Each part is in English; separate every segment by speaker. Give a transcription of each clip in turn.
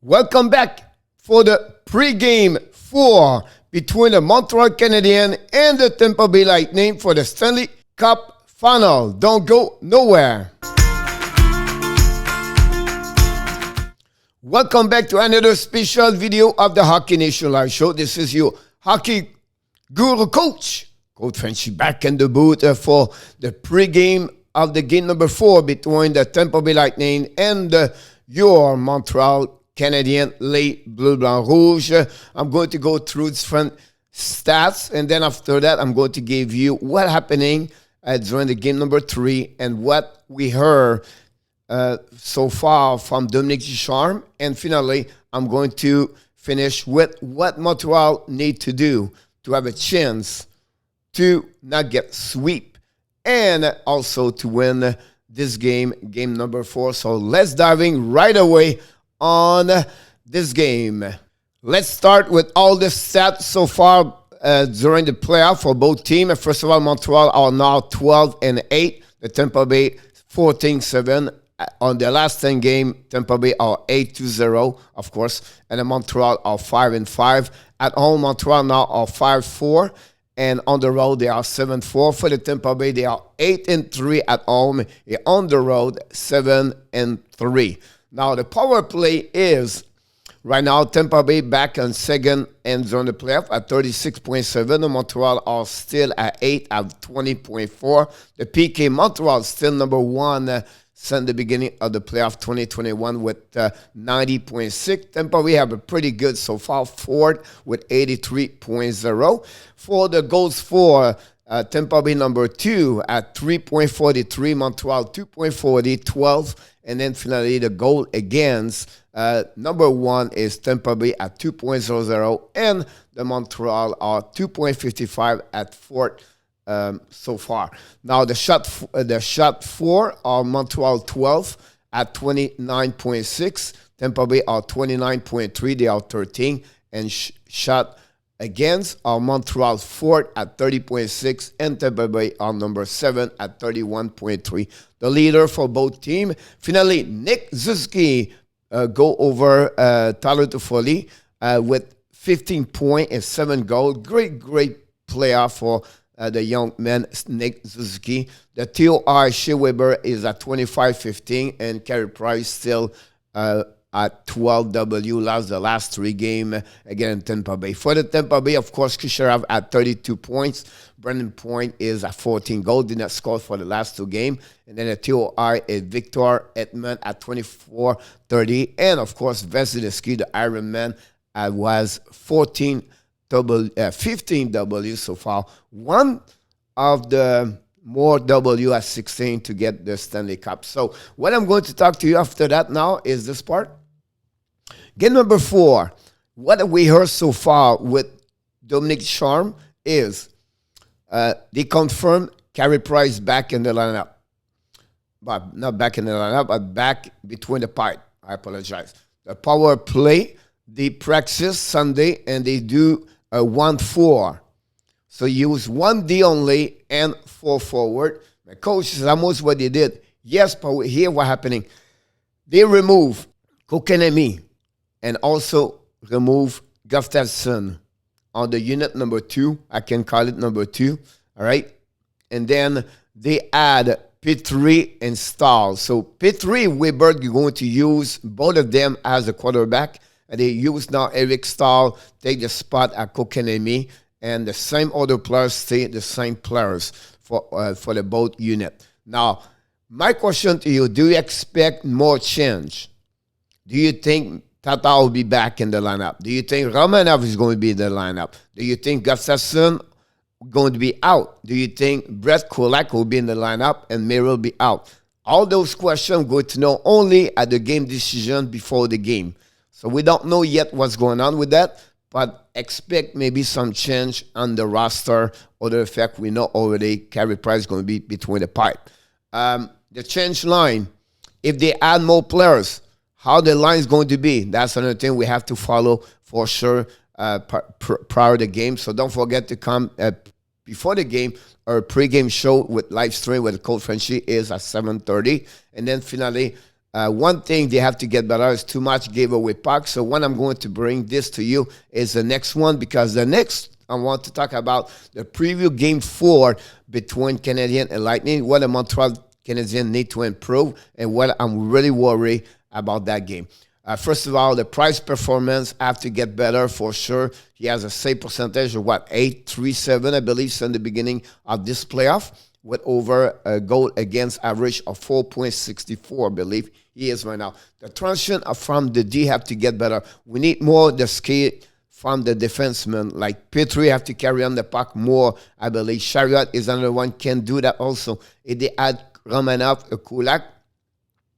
Speaker 1: Welcome back for the pre-game 4 between the Montreal Canadiens and the Tampa Bay Lightning for the Stanley Cup Final. Don't go nowhere. Welcome back to another special video of the Hockey Nation Live Show. This is your hockey guru coach, Coach Frenchy, back in the booth for the pre-game of the game number 4 between the Tampa Bay Lightning and your Montreal Canadiens, Les Bleu Blanc Rouge. I'm going to go through different stats, and then after that, I'm going to give you what happening during the game number 3 and what we heard so far from Dominique Ducharme. And finally, I'm going to finish with what Montreal need to do to have a chance to not get swept and also to win this game, game number 4. So let's dive in right away on this game. Let's start with all the stats so far during the playoff for both teams. First of all, Montreal are now 12-8. The Tampa Bay 14-7. On the last 10 games, Tampa Bay are 8-0, of course, and the Montreal are 5-5. At home, Montreal now are 5-4, and on the road, they are 7-4. For the Tampa Bay, they are 8-3 at home, and on the road, 7-3. Now, the power play is, right now, Tampa Bay back on second and during the playoff at 36.7. The Montreal are still at 8 at 20.4. The PK Montreal still number 1 since the beginning of the playoff 2021 with 90.6. Tampa Bay have a pretty good so far, fourth with 83.0. For the goals for Tampa Bay number 2 at 3.43, Montreal 2.40, 12. And then finally, the goal against number 1 is Tampa Bay at 2.00, and the Montreal are 2.55 at 4th so far. Now, the shot for are Montreal 12 at 29.6. Tampa Bay are 29.3. They are 13. And shot against are Montreal 4th at 30.6, and Tampa Bay are number 7 at 31.3. The leader for both teams. Finally, Nick Suzuki go over Tyler Toffoli with 15 points and 7 goals. Great player for the young man, Nick Suzuki. The TOI Shea Weber is at 25-15, and Carey Price still at 12W. Lost the last 3 games again in Tampa Bay. For the Tampa Bay, of course, Kucherov at 32 points. Brandon Point is at 14 goals. Did not score for the last 2 games. And then the TOI is Victor Edmond at 24-30. And, of course, Vasilevsky, the Iron Man, was 15 W so far. One of the more W at 16 to get the Stanley Cup. So what I'm going to talk to you after that now is this part. Game number 4. What we heard so far with Dominique Ducharme is they confirmed Carey Price back in the lineup. But not back in the lineup, but back between the pipe. I apologize. The power play, they practice Sunday and they do a 1-4. So use 1D only and 4 forward. My coach is almost what they did. Yes, but here what's happening. They remove Kokanemi and also remove Gustafsson on the unit number 2. I can call it number 2. All right. And then they add Petrie and Stahl. So Petrie, Weber, you're going to use both of them as a quarterback. And they use now Eric Stahl, take the spot at Kokanemi. And the same other players stay the same players for the both unit. Now, my question to you, do you expect more change? Do you think Tata will be back in the lineup? Do you think Romanov is going to be in the lineup? Do you think Gustafsson going to be out? Do you think Brett Kulak will be in the lineup and Mary will be out? All those questions I'm going to know only at the game decision before the game. So we don't know yet what's going on with that, but expect maybe some change on the roster. Other effect, we know already Carey Price is going to be between the pipe. The change line, if they add more players, how the line is going to be, that's another thing we have to follow for sure prior to the game. So don't forget to come before the game. Our pregame show with live stream with Coach Frenchy is at 7:30. And then finally, One thing they have to get better is too much giveaway puck. So when I'm going to bring this to you is the next one, because the next I want to talk about the preview game 4 between Canadiens and Lightning, what the Montreal Canadiens need to improve, and what I'm really worried about that game. First of all, the Price performance have to get better for sure. He has a save percentage of 8.37, I believe, since the beginning of this playoff, with over a goal against average of 4.64, I believe he is right now. The transition from the D have to get better. We need more the skill from the defensemen. Like Petrie have to carry on the puck more, I believe. Chariot is another one, can do that also. If they add Romanov, Kulak,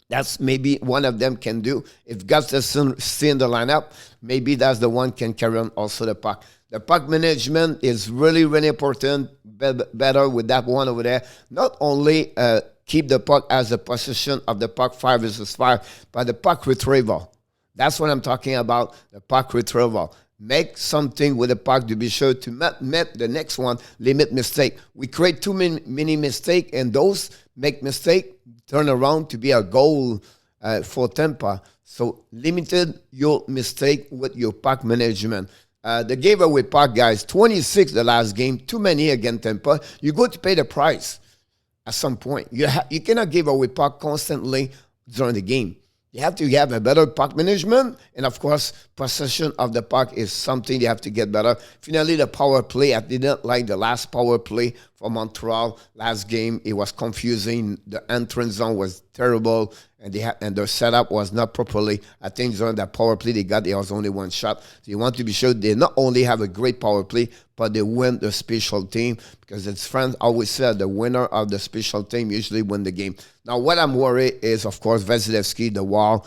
Speaker 1: that's maybe one of them can do. If Gustafsson stay in the lineup, maybe that's the one can carry on also the puck. The puck management is really, really important. Better with that one over there. Not only keep the puck as a possession of the puck 5 versus 5, but the puck retrieval. That's what I'm talking about, the puck retrieval. Make something with the puck to be sure to met the next one, limit mistake. We create too many mistakes, and those make mistake turn around to be a goal for Tampa. So limited your mistake with your puck management. The giveaway puck, guys, 26 the last game, too many against Tampa. You go to pay the price at some point. You cannot give away puck constantly during the game. You have to have a better puck management, and of course, possession of the puck is something you have to get better. Finally, the power play. I didn't like the last power play for Montreal last game. It was confusing. The entrance zone was terrible, and their setup was not properly. I think during that power play they got, there was only one shot. So you want to be sure they not only have a great power play, but they win the special team, because as friends always said, the winner of the special team usually win the game. Now, what I'm worried is, of course, Vasilevsky, the wall.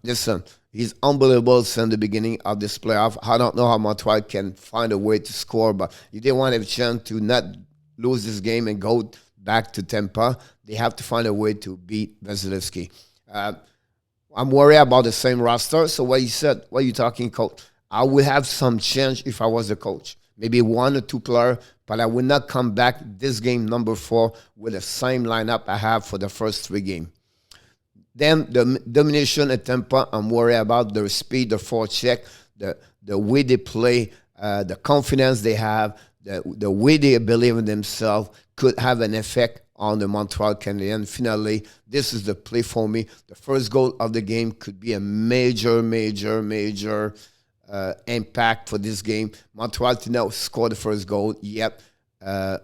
Speaker 1: Listen, he's unbelievable since the beginning of this playoff. I don't know how Montreal can find a way to score, but if they want a chance to not lose this game and go back to Tampa, they have to find a way to beat Vasilevsky. I'm worried about the same roster. So what you said, what you talking, coach? I would have some change if I was the coach. Maybe 1 or 2 players, but I will not come back this game number 4 with the same lineup I have for the first 3 games. Then the domination at Tampa, I'm worried about their speed, the forecheck, the way they play, the confidence they have, the way they believe in themselves could have an effect on the Montreal Canadiens. Finally, this is the play for me. The first goal of the game could be a major impact for this game. Montreal did not score the first goal yet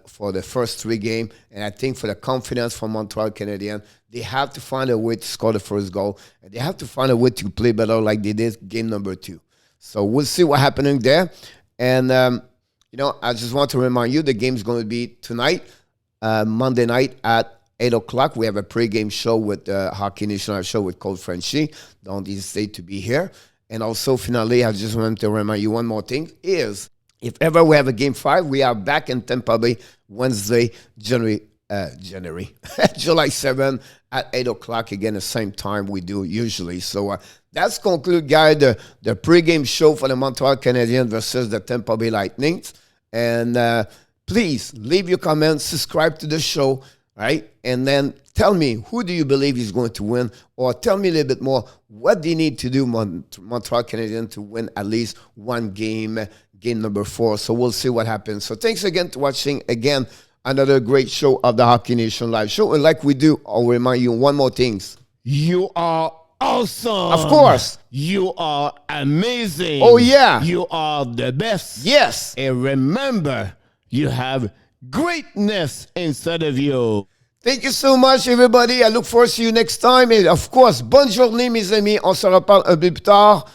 Speaker 1: for the first 3 games. And I think for the confidence from Montreal Canadiens, they have to find a way to score the first goal. And they have to find a way to play better like they did game number 2. So we'll see what's happening there. And, I just want to remind you the game's going to be tonight, Monday night at 8 o'clock. We have a pregame show with the Hockey National show with Coach Frenchy. Don't hesitate to be here. And also, finally, I just want to remind you one more thing is, if ever we have a Game 5, we are back in Tampa Bay Wednesday, July 7 at 8 o'clock. Again, the same time we do usually. So that's conclude, guys, the pregame show for the Montreal Canadiens versus the Tampa Bay Lightning. And please leave your comments, subscribe to the show, right? And then tell me, who do you believe is going to win? Or tell me a little bit more, what do you need to do, Montreal Canadiens, to win at least one game, game number 4. So we'll see what happens. So thanks again for watching, again, another great show of the Hockey Nation Live Show. And like we do, I'll remind you one more thing.
Speaker 2: You are awesome.
Speaker 1: Of course.
Speaker 2: You are amazing.
Speaker 1: Oh, yeah.
Speaker 2: You are the best.
Speaker 1: Yes.
Speaker 2: And remember, you have greatness inside of you.
Speaker 1: Thank you so much, everybody. I look forward to you next time. Et of course, bonne journée, mes amis. On se reparle un peu plus tard.